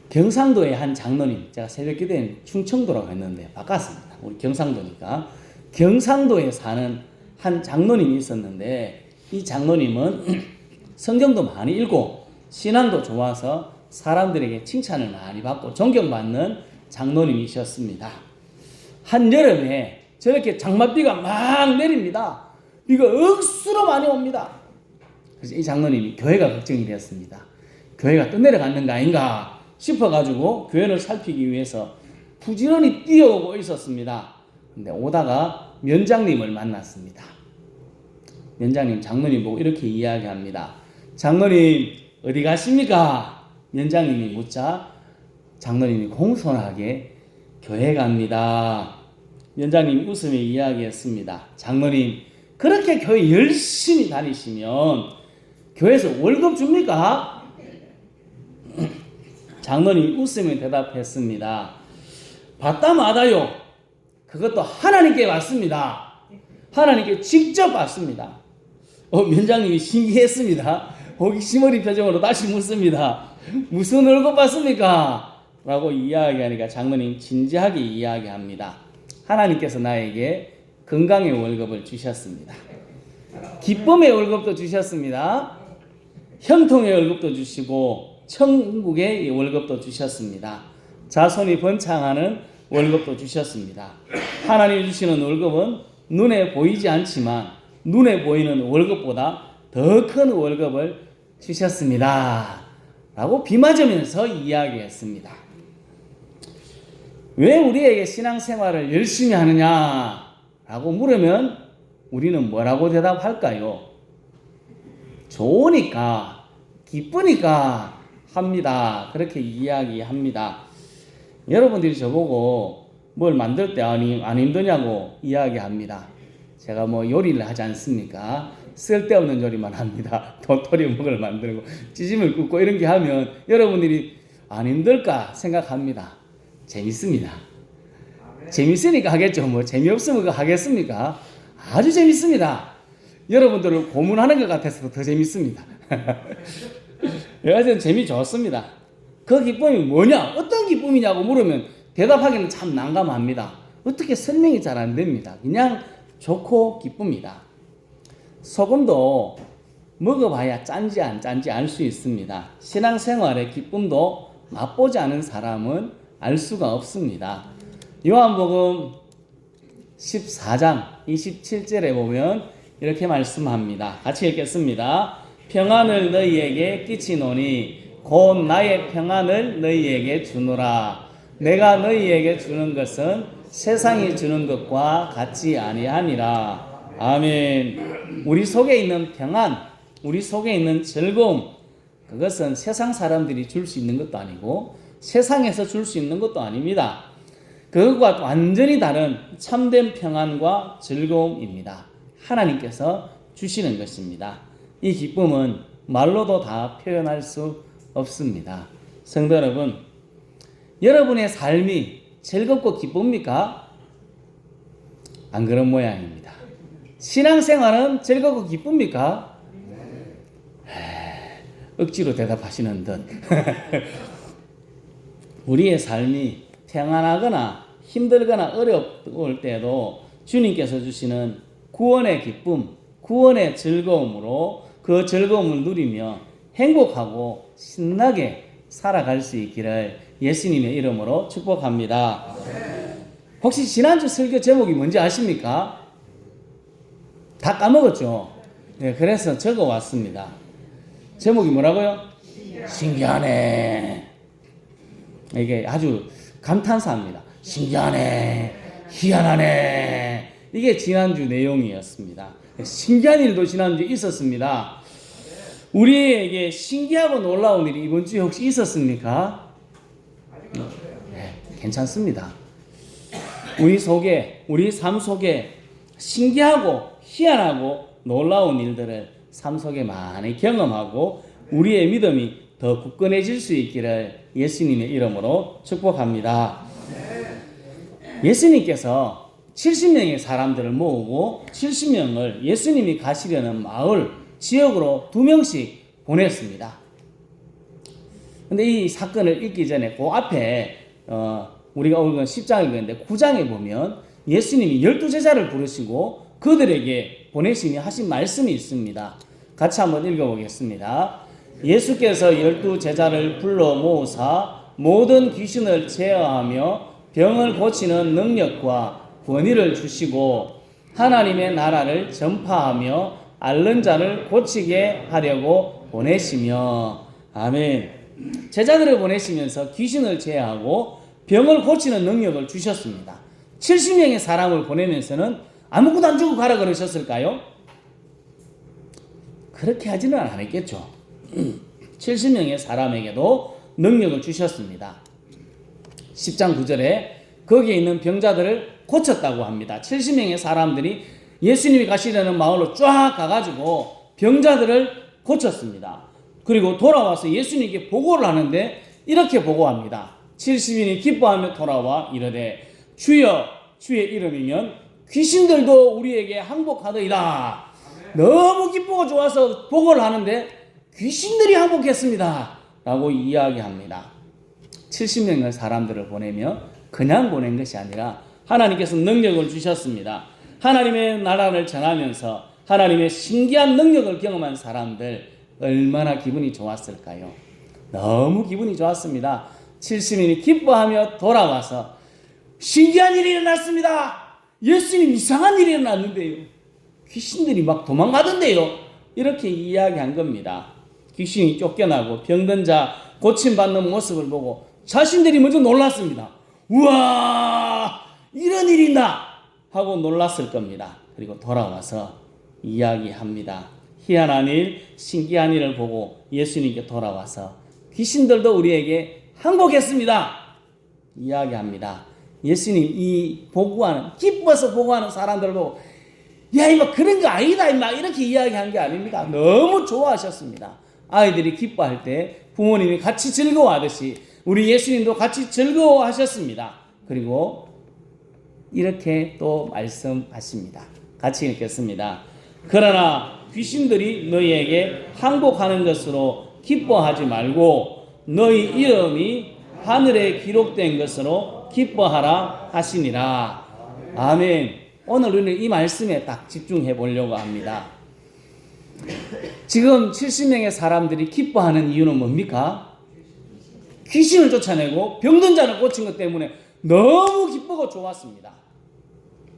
경상도의 한 장로님, 제가 새벽기도에는 충청도라고 했는데 바꿨습니다. 우리 경상도니까. 경상도에 사는 한 장로님이 있었는데 이 장로님은 성경도 많이 읽고 신앙도 좋아서 사람들에게 칭찬을 많이 받고 존경받는 장로님이셨습니다. 한여름에 저렇게 장맛비가 막 내립니다. 비가 억수로 많이 옵니다. 그래서 이 장로님이 교회가 걱정이 되었습니다. 교회가 떠내려갔는가 아닌가 싶어가지고 교회를 살피기 위해서 부지런히 뛰어오고 있었습니다. 근데 오다가 면장님을 만났습니다. 면장님 장로님 보고 이렇게 이야기합니다. 장로님 어디 가십니까? 면장님이 묻자 장로님이 공손하게 교회 갑니다. 면장님이 웃으며 이야기했습니다. 장로님 그렇게 교회 열심히 다니시면 교회에서 월급 줍니까? 장로님이 웃으며 대답했습니다. 받다 마다요. 그것도 하나님께 받습니다. 하나님께 직접 받습니다. 면장님이 신기했습니다. 호기심 어린 표정으로 다시 묻습니다. 무슨 월급 받습니까? 라고 이야기하니까 장로님 진지하게 이야기합니다. 하나님께서 나에게 건강의 월급을 주셨습니다. 기쁨의 월급도 주셨습니다. 형통의 월급도 주시고 천국의 월급도 주셨습니다. 자손이 번창하는 월급도 주셨습니다. 하나님이 주시는 월급은 눈에 보이지 않지만 눈에 보이는 월급보다 더 큰 월급을 주셨습니다. 라고 비 맞으면서 이야기했습니다. 왜 우리에게 신앙생활을 열심히 하느냐 라고 물으면 우리는 뭐라고 대답할까요? 좋으니까 기쁘니까 합니다. 그렇게 이야기합니다. 여러분들이 저보고 뭘 만들 때 안 힘드냐고 이야기합니다. 제가 뭐 요리를 하지 않습니까? 쓸데없는 요리만 합니다. 도토리 묵을 만들고 찌짐을 굽고 이런 게 하면 여러분들이 안 힘들까 생각합니다. 재밌습니다. 재밌으니까 하겠죠. 뭐 재미없으면 하겠습니까? 아주 재밌습니다. 여러분들을 고문하는 것 같아서 더 재밌습니다. 여하튼 재미 좋습니다. 그 기쁨이 뭐냐? 어떤 기쁨이냐고 물으면 대답하기는 참 난감합니다. 어떻게 설명이 잘 안 됩니다. 그냥 좋고 기쁩니다. 소금도 먹어봐야 짠지 안 짠지 알 수 있습니다. 신앙생활의 기쁨도 맛보지 않은 사람은 알 수가 없습니다. 요한복음 14장 27절에 보면 이렇게 말씀합니다. 같이 읽겠습니다. 평안을 너희에게 끼치노니 곧 나의 평안을 너희에게 주노라. 내가 너희에게 주는 것은 세상이 주는 것과 같지 아니하니라. 아멘. 우리 속에 있는 평안, 우리 속에 있는 즐거움, 그것은 세상 사람들이 줄 수 있는 것도 아니고 세상에서 줄 수 있는 것도 아닙니다. 그것과 완전히 다른 참된 평안과 즐거움입니다. 하나님께서 주시는 것입니다. 이 기쁨은 말로도 다 표현할 수 없습니다. 성도 여러분, 여러분의 삶이 즐겁고 기쁩니까? 안 그런 모양입니다. 신앙생활은 즐겁고 기쁩니까? 억지로 대답하시는 듯. 우리의 삶이 평안하거나 힘들거나 어려울 때도 주님께서 주시는 구원의 기쁨, 구원의 즐거움으로 그 즐거움을 누리며 행복하고 신나게 살아갈 수 있기를 예수님의 이름으로 축복합니다. 혹시 지난주 설교 제목이 뭔지 아십니까? 다 까먹었죠? 네, 그래서 적어왔습니다. 제목이 뭐라고요? 신기하네. 이게 아주 감탄사입니다. 신기하네, 희한하네. 이게 지난주 내용이었습니다. 신기한 일도 지난주에 있었습니다. 우리에게 신기하고 놀라운 일이 이번 주에 혹시 있었습니까? 네, 괜찮습니다. 우리 속에, 우리 삶 속에 신기하고 희한하고 놀라운 일들을 삶 속에 많이 경험하고 우리의 믿음이 더 굳건해질 수 있기를 예수님의 이름으로 축복합니다. 예수님께서 70명의 사람들을 모으고 70명을 예수님이 가시려는 마을, 지역으로 2명씩 보냈습니다. 근데 이 사건을 읽기 전에 그 앞에 우리가 오늘 10장을 읽었는데 9장에 보면 예수님이 12제자를 부르시고 그들에게 보내시니 하신 말씀이 있습니다. 같이 한번 읽어보겠습니다. 예수께서 12제자를 불러 모으사 모든 귀신을 제어하며 병을 고치는 능력과 권위를 주시고 하나님의 나라를 전파하며 앓는 자를 고치게 하려고 보내시며. 아멘. 제자들을 보내시면서 귀신을 제어하고 병을 고치는 능력을 주셨습니다. 70명의 사람을 보내면서는 아무것도 안 주고 가라 그러셨을까요? 그렇게 하지는 않았겠죠. 70명의 사람에게도 능력을 주셨습니다. 10장 9절에 거기에 있는 병자들을 고쳤다고 합니다. 70명의 사람들이 예수님이 가시려는 마을로 쫙 가가지고 병자들을 고쳤습니다. 그리고 돌아와서 예수님께 보고를 하는데 이렇게 보고합니다. 70인이 기뻐하며 돌아와 이르되 주여 주의 이름이면 귀신들도 우리에게 항복하더이다. 너무 기쁘고 좋아서 보고를 하는데 귀신들이 항복했습니다 라고 이야기합니다. 70명의 사람들을 보내며 그냥 보낸 것이 아니라 하나님께서 능력을 주셨습니다. 하나님의 나라를 전하면서 하나님의 신기한 능력을 경험한 사람들 얼마나 기분이 좋았을까요? 너무 기분이 좋았습니다. 70인이 기뻐하며 돌아와서 신기한 일이 일어났습니다. 예수님 이상한 일이 일어났는데요. 귀신들이 막 도망가던데요. 이렇게 이야기한 겁니다. 귀신이 쫓겨나고 병든 자 고침받는 모습을 보고 자신들이 먼저 놀랐습니다. 우와 이런 일이 있나 하고 놀랐을 겁니다. 그리고 돌아와서 이야기합니다. 희한한 일, 신기한 일을 보고 예수님께 돌아와서 귀신들도 우리에게 항복했습니다 이야기합니다. 예수님 이 보고하는 기뻐서 보고하는 사람들도 야 이거 그런 거 아니다 임마 이렇게 이야기한 게 아닙니다. 너무 좋아하셨습니다. 아이들이 기뻐할 때 부모님이 같이 즐거워하듯이 우리 예수님도 같이 즐거워하셨습니다. 그리고 이렇게 또 말씀하십니다. 같이 읽겠습니다. 그러나 귀신들이 너희에게 항복하는 것으로 기뻐하지 말고 너희 이름이 하늘에 기록된 것으로 기뻐하라 하시니라. 아멘. 오늘 우리는 이 말씀에 딱 집중해 보려고 합니다. 지금 70명의 사람들이 기뻐하는 이유는 뭡니까? 귀신을 쫓아내고 병든 자를 고친 것 때문에 너무 기쁘고 좋았습니다.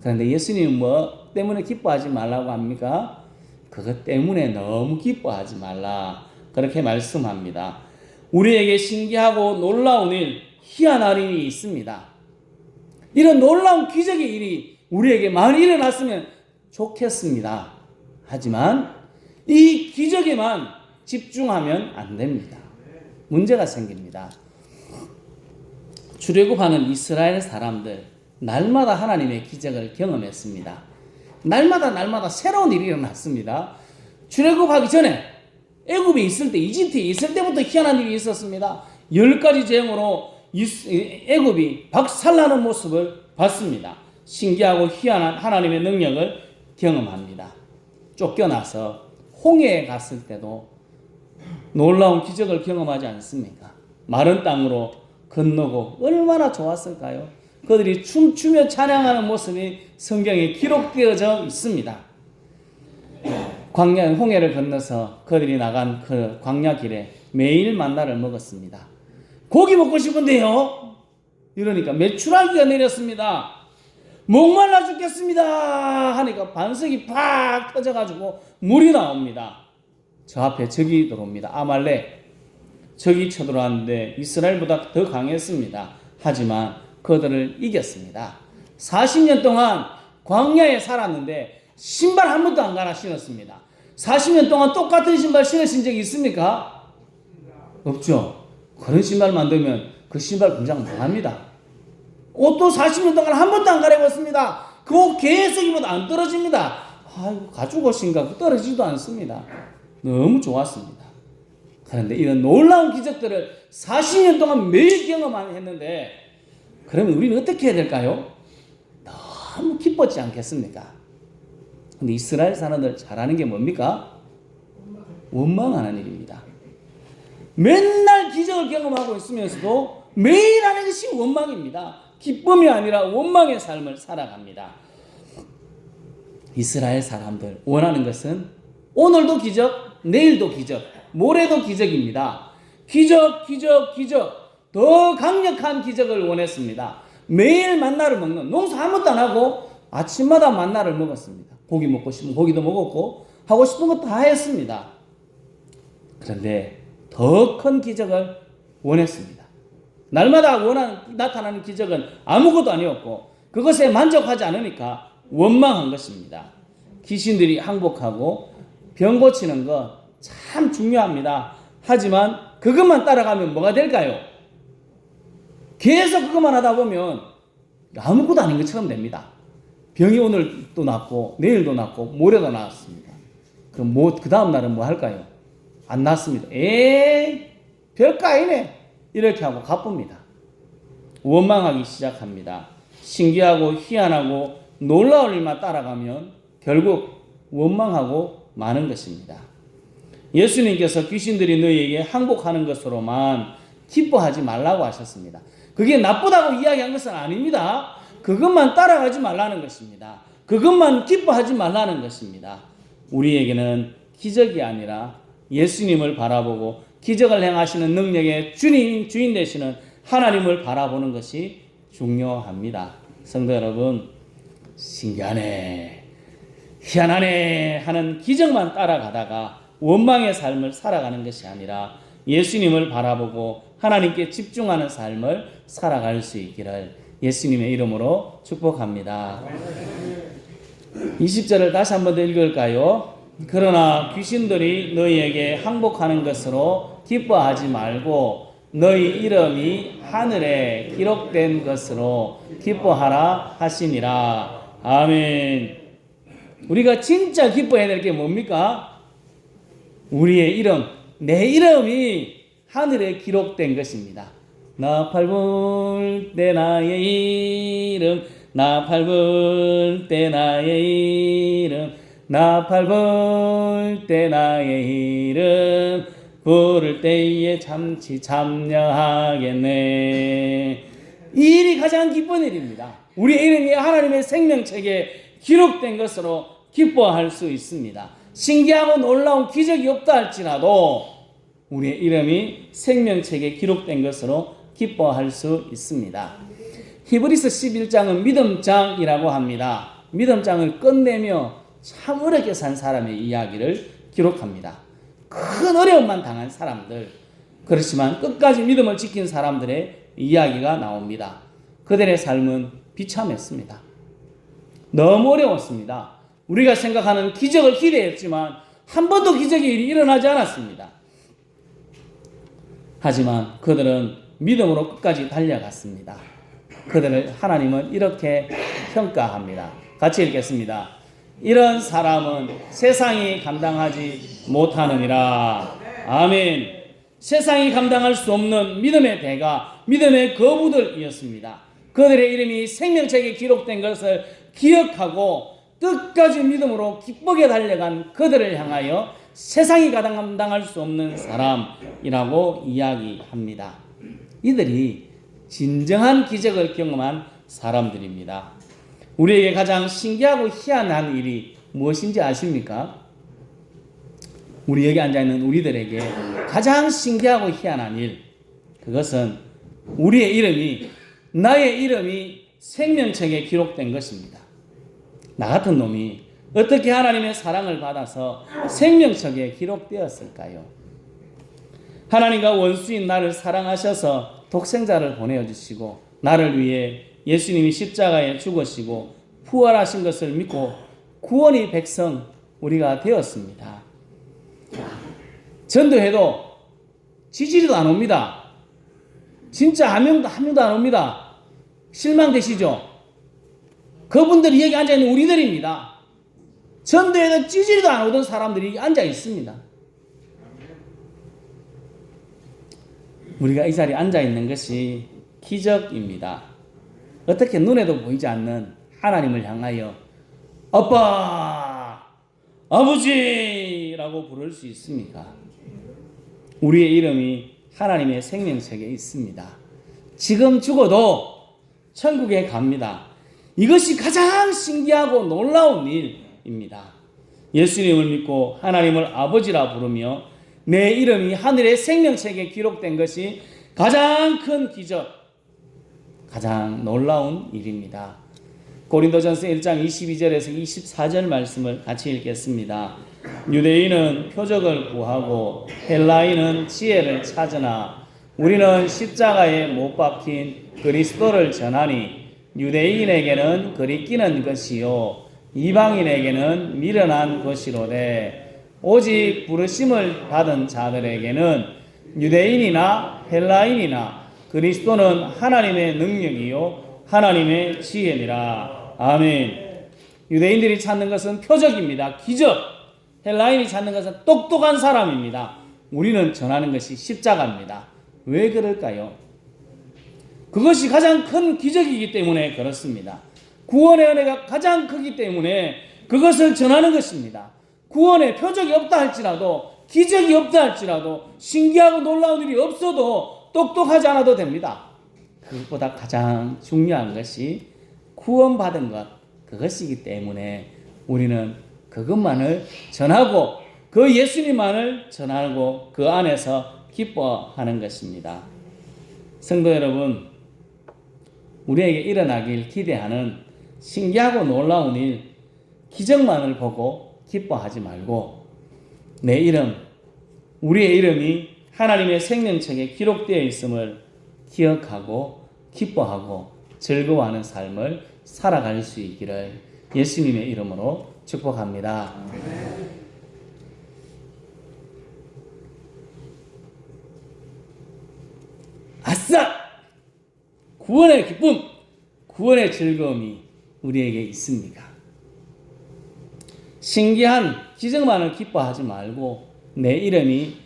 그런데 예수님은 뭐 때문에 기뻐하지 말라고 합니까? 그것 때문에 너무 기뻐하지 말라. 그렇게 말씀합니다. 우리에게 신기하고 놀라운 일, 희한한 일이 있습니다. 이런 놀라운 기적의 일이 우리에게 많이 일어났으면 좋겠습니다. 하지만 이 기적에만 집중하면 안 됩니다. 문제가 생깁니다. 출애굽하는 이스라엘 사람들 날마다 하나님의 기적을 경험했습니다. 날마다 새로운 일이 일어났습니다. 출애굽하기 전에 애굽에 있을 때 이집트에 있을 때부터 희한한 일이 있었습니다. 10가지 재앙으로 애굽이 박살나는 모습을 봤습니다. 신기하고 희한한 하나님의 능력을 경험합니다. 쫓겨나서 홍해에 갔을 때도 놀라운 기적을 경험하지 않습니까? 마른 땅으로 건너고 얼마나 좋았을까요? 그들이 춤추며 찬양하는 모습이 성경에 기록되어져 있습니다. 광야 홍해를 건너서 그들이 나간 그 광야 길에 매일 만나를 먹었습니다. 고기 먹고 싶은데요. 이러니까 메추라기가 내렸습니다. 목말라 죽겠습니다 하니까 반석이 팍 터져가지고 물이 나옵니다. 저 앞에 적이 들어옵니다. 아말렉 적이 쳐들어왔는데 이스라엘보다 더 강했습니다. 하지만 그들을 이겼습니다. 40년 동안 광야에 살았는데 신발 한 번도 안 갈아 신었습니다. 40년 동안 똑같은 신발 신으신 적이 있습니까? 없죠. 그런 신발 만들면 그 신발 공장 망합니다. 옷도 40년 동안 한 번도 안 갈아입었습니다. 그 옷 계속 입어도 안 떨어집니다. 아이고 가죽 옷인가 떨어지지도 않습니다. 너무 좋았습니다. 그런데 이런 놀라운 기적들을 40년 동안 매일 경험했는데 그러면 우리는 어떻게 해야 될까요? 너무 기뻤지 않겠습니까? 근데 이스라엘 사람들 잘하는 게 뭡니까? 원망하는 일입니다. 맨날 기적을 경험하고 있으면서도 매일 하는 것이 원망입니다. 기쁨이 아니라 원망의 삶을 살아갑니다. 이스라엘 사람들 원하는 것은 오늘도 기적, 내일도 기적, 모레도 기적입니다. 기적, 기적, 기적. 더 강력한 기적을 원했습니다. 매일 만나를 먹는, 농사 아무것도 안 하고 아침마다 만나를 먹었습니다. 고기 먹고 싶으면 고기도 먹었고 하고 싶은 거 다 했습니다. 그런데 더 큰 기적을 원했습니다. 날마다 나타나는 기적은 아무것도 아니었고 그것에 만족하지 않으니까 원망한 것입니다. 귀신들이 항복하고 병 고치는 거 참 중요합니다. 하지만 그것만 따라가면 뭐가 될까요? 계속 그것만 하다 보면 아무것도 아닌 것처럼 됩니다. 병이 오늘 또 낫고 내일도 낫고 모레도 낫습니다. 그럼 그 다음 날은 뭐 할까요? 안 낫습니다. 별거 아니네. 이렇게 하고 가쁩니다. 원망하기 시작합니다. 신기하고 희한하고 놀라운 일만 따라가면 결국 원망하고 마는 것입니다. 예수님께서 귀신들이 너희에게 항복하는 것으로만 기뻐하지 말라고 하셨습니다. 그게 나쁘다고 이야기한 것은 아닙니다. 그것만 따라가지 말라는 것입니다. 그것만 기뻐하지 말라는 것입니다. 우리에게는 기적이 아니라 예수님을 바라보고 기적을 행하시는 능력의 주인 되시는 하나님을 바라보는 것이 중요합니다. 성도 여러분, 신기하네, 희한하네 하는 기적만 따라가다가 원망의 삶을 살아가는 것이 아니라 예수님을 바라보고 하나님께 집중하는 삶을 살아갈 수 있기를 예수님의 이름으로 축복합니다. 20절을 다시 한번 더 읽을까요? 그러나 귀신들이 너희에게 항복하는 것으로 기뻐하지 말고 너희 이름이 하늘에 기록된 것으로 기뻐하라 하시니라. 아멘. 우리가 진짜 기뻐해야 될 게 뭡니까? 우리의 이름, 내 이름이 하늘에 기록된 것입니다. 나 밟을 때 나의 이름, 나 밟을 때 나의 이름, 나 밟을 때 나의 이름, 부를 때에 잠시 참여하겠네. 이 일이 가장 기쁜 일입니다. 우리의 이름이 하나님의 생명책에 기록된 것으로 기뻐할 수 있습니다. 신기하고 놀라운 기적이 없다 할지라도 우리의 이름이 생명책에 기록된 것으로 기뻐할 수 있습니다. 히브리서 11장은 믿음장이라고 합니다. 믿음장을 끝내며 참 어렵게 산 사람의 이야기를 기록합니다. 큰 어려움만 당한 사람들, 그렇지만 끝까지 믿음을 지킨 사람들의 이야기가 나옵니다. 그들의 삶은 비참했습니다. 너무 어려웠습니다. 우리가 생각하는 기적을 기대했지만 한 번도 기적이 일어나지 않았습니다. 하지만 그들은 믿음으로 끝까지 달려갔습니다. 그들을 하나님은 이렇게 평가합니다. 같이 읽겠습니다. 이런 사람은 세상이 감당하지 못하느니라. 아멘. 세상이 감당할 수 없는 믿음의 배가 믿음의 거부들이었습니다. 그들의 이름이 생명책에 기록된 것을 기억하고 끝까지 믿음으로 기쁘게 달려간 그들을 향하여 세상이 감당할 수 없는 사람이라고 이야기합니다. 이들이 진정한 기적을 경험한 사람들입니다. 우리에게 가장 신기하고 희한한 일이 무엇인지 아십니까? 우리 여기 앉아있는 우리들에게 가장 신기하고 희한한 일, 그것은 우리의 이름이, 나의 이름이 생명책에 기록된 것입니다. 나 같은 놈이 어떻게 하나님의 사랑을 받아서 생명책에 기록되었을까요? 하나님과 원수인 나를 사랑하셔서 독생자를 보내주시고 나를 위해 예수님이 십자가에 죽으시고 부활하신 것을 믿고 구원의 백성 우리가 되었습니다. 전도해도 지지리도 안 옵니다. 진짜 한 명도 안 옵니다. 실망되시죠? 그분들이 여기 앉아있는 우리들입니다. 전도에도 찌질이도 안 오던 사람들이 앉아 있습니다. 우리가 이 자리에 앉아 있는 것이 기적입니다. 어떻게 눈에도 보이지 않는 하나님을 향하여 아빠, 아버지라고 부를 수 있습니까? 우리의 이름이 하나님의 생명책에 있습니다. 지금 죽어도 천국에 갑니다. 이것이 가장 신기하고 놀라운 일입니다. 예수님을 믿고 하나님을 아버지라 부르며 내 이름이 하늘의 생명책에 기록된 것이 가장 큰 기적, 가장 놀라운 일입니다. 고린도전서 1장 22절에서 24절 말씀을 같이 읽겠습니다. 유대인은 표적을 구하고 헬라인은 지혜를 찾으나 우리는 십자가에 못 박힌 그리스도를 전하니 유대인에게는 그리끼는 것이요 이방인에게는 미련한 것이로되 오직 부르심을 받은 자들에게는 유대인이나 헬라인이나 그리스도는 하나님의 능력이요 하나님의 지혜니라. 아멘. 유대인들이 찾는 것은 표적입니다. 기적. 헬라인이 찾는 것은 똑똑한 사람입니다. 우리는 전하는 것이 십자가입니다. 왜 그럴까요? 그것이 가장 큰 기적이기 때문에 그렇습니다. 구원의 은혜가 가장 크기 때문에 그것을 전하는 것입니다. 구원의 표적이 없다 할지라도, 기적이 없다 할지라도, 신기하고 놀라운 일이 없어도 똑똑하지 않아도 됩니다. 그것보다 가장 중요한 것이 구원받은 것, 그것이기 때문에 우리는 그것만을 전하고 그 예수님만을 전하고 그 안에서 기뻐하는 것입니다. 성도 여러분, 우리에게 일어나길 기대하는 신기하고 놀라운 일, 기적만을 보고 기뻐하지 말고 내 이름, 우리의 이름이 하나님의 생명책에 기록되어 있음을 기억하고 기뻐하고 즐거워하는 삶을 살아갈 수 있기를 예수님의 이름으로 축복합니다. 아싸! 구원의 기쁨, 구원의 즐거움이 우리에게 있습니까? 신기한 기적만을 기뻐하지 말고 내 이름이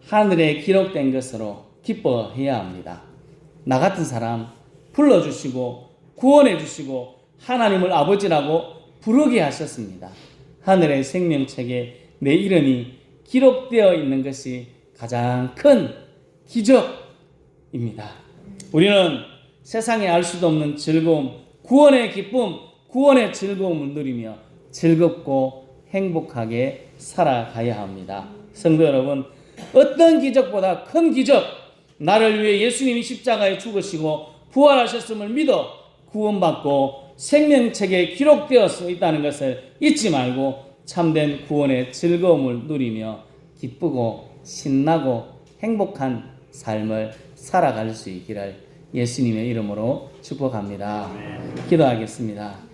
하늘에 기록된 것으로 기뻐해야 합니다. 나 같은 사람 불러주시고 구원해 주시고 하나님을 아버지라고 부르게 하셨습니다. 하늘의 생명책에 내 이름이 기록되어 있는 것이 가장 큰 기적입니다. 우리는 세상에 알 수도 없는 즐거움, 구원의 기쁨, 구원의 즐거움을 누리며 즐겁고 행복하게 살아가야 합니다. 성도 여러분, 어떤 기적보다 큰 기적, 나를 위해 예수님이 십자가에 죽으시고 부활하셨음을 믿어 구원받고 생명책에 기록되어 있다는 것을 잊지 말고 참된 구원의 즐거움을 누리며 기쁘고 신나고 행복한 삶을 살아갈 수 있기를 예수님의 이름으로 축복합니다. 기도하겠습니다.